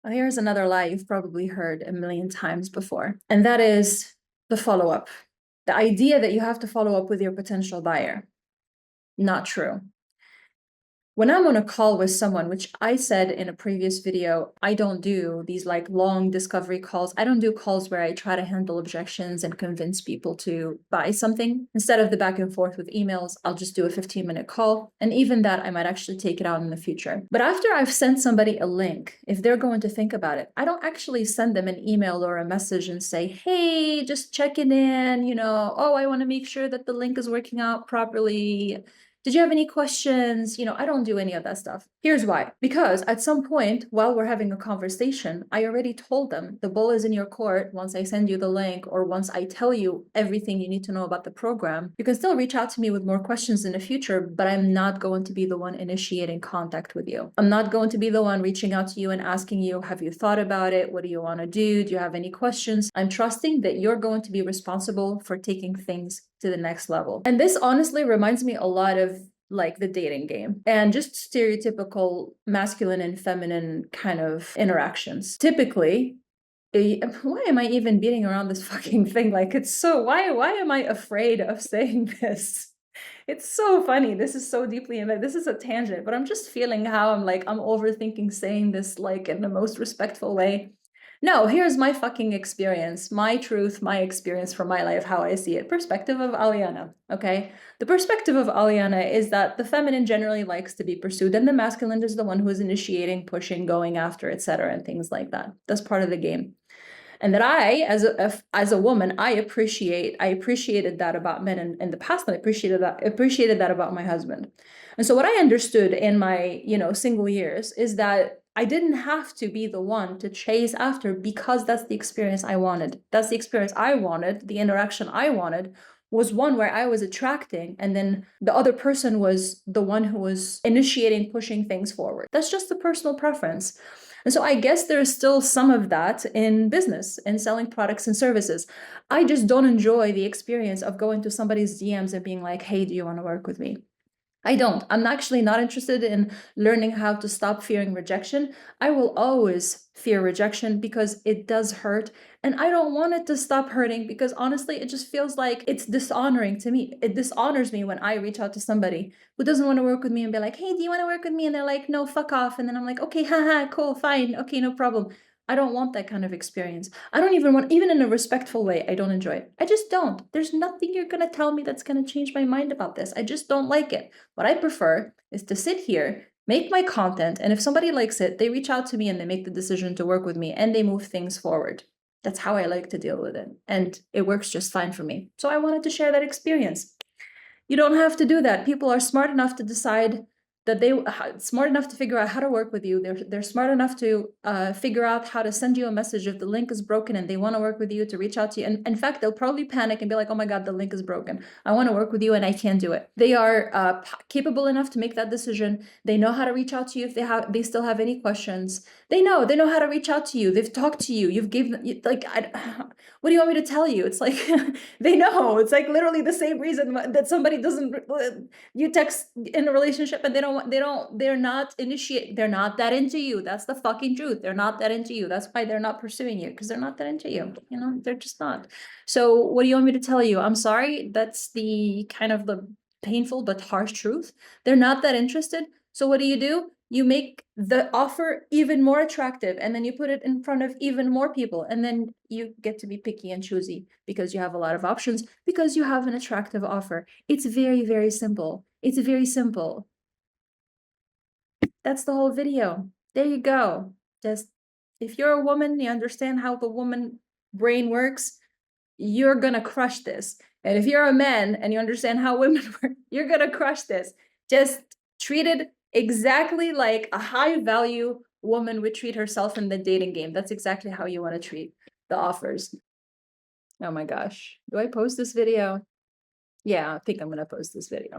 Here's another lie you've probably heard a million times before, and that is the follow up. The idea that you have to follow up with your potential buyer. Not true. When I'm on a call with someone, which I said in a previous video, I don't do these like long discovery calls. I don't do calls where I try to handle objections and convince people to buy something. Instead of the back and forth with emails, I'll just do a 15-minute call. And even that, I might actually take it out in the future. But after I've sent somebody a link, if they're going to think about it, I don't actually send them an email or a message and say, hey, just checking in, oh, I want to make sure that the link is working out properly. Did you have any questions? I don't do any of that stuff. Here's why. Because at some point, while we're having a conversation, I already told them the ball is in your court. Once I send you the link or once I tell you everything you need to know about the program, you can still reach out to me with more questions in the future, but I'm not going to be the one initiating contact with you. I'm not going to be the one reaching out to you and asking you, have you thought about it? What do you want to do? Do you have any questions? I'm trusting that you're going to be responsible for taking things to the next level. And this honestly reminds me a lot of like the dating game and just stereotypical masculine and feminine kind of interactions. Typically, why am I even beating around this fucking thing? Like, it's so, why am I afraid of saying this? It's so funny. This is so deeply in this is a tangent, but I'm just feeling how I'm overthinking saying this like in the most respectful way. No, here's my fucking experience, my truth, my experience from my life, how I see it. Perspective of Aliana, okay? The perspective of Aliana is that the feminine generally likes to be pursued and the masculine is the one who is initiating, pushing, going after, etc., and things like that. That's part of the game. And that I, as a woman, I appreciated that about men in the past, and I appreciated that about my husband. And so what I understood in my, single years is that I didn't have to be the one to chase after because that's the experience I wanted. That's the experience I wanted, the interaction I wanted was one where I was attracting, and then the other person was the one who was initiating, pushing things forward. That's just a personal preference. And so I guess there's still some of that in business and selling products and services. I just don't enjoy the experience of going to somebody's DMs and being like, hey, do you want to work with me? I don't. I'm actually not interested in learning how to stop fearing rejection. I will always fear rejection because it does hurt. And I don't want it to stop hurting because honestly, it just feels like it's dishonoring to me. It dishonors me when I reach out to somebody who doesn't want to work with me and be like, hey, do you want to work with me? And they're like, no, fuck off. And then I'm like, okay, haha, cool, fine. Okay, no problem. I don't want that kind of experience. I don't even want, even in a respectful way, I don't enjoy it. I just don't. There's nothing you're going to tell me that's going to change my mind about this. I just don't like it. What I prefer is to sit here, make my content, and if somebody likes it, they reach out to me and they make the decision to work with me and they move things forward. That's how I like to deal with it. And it works just fine for me. So I wanted to share that experience. You don't have to do that. People are smart enough to decide that smart enough to figure out how to work with you. They're smart enough to figure out how to send you a message if the link is broken and they want to work with you, to reach out to you. And in fact, they'll probably panic and be like, oh my God, the link is broken. I want to work with you and I can't do it. They are capable enough to make that decision. They know how to reach out to you if they still have any questions. They know how to reach out to you. They've talked to you. You've given them, like, what do you want me to tell you? It's like, they know. It's like literally the same reason that somebody doesn't, you text in a relationship and they're not that into you. That's the fucking truth. They're not that into you. That's why they're not pursuing you, because they're not that into you. They're just not. So what do you want me to tell you? I'm sorry. That's the kind of the painful but harsh truth. They're not that interested. So what do? You make the offer even more attractive and then you put it in front of even more people. And then you get to be picky and choosy because you have a lot of options, because you have an attractive offer. It's very, very simple. It's very simple. That's the whole video. There you go. Just if you're a woman, you understand how the woman brain works, you're gonna crush this. And if you're a man and you understand how women work, you're gonna crush this. Just treat it exactly like a high value woman would treat herself in the dating game. That's exactly how you want to treat the offers. Oh my gosh. Do I post this video? Yeah, I think I'm gonna post this video.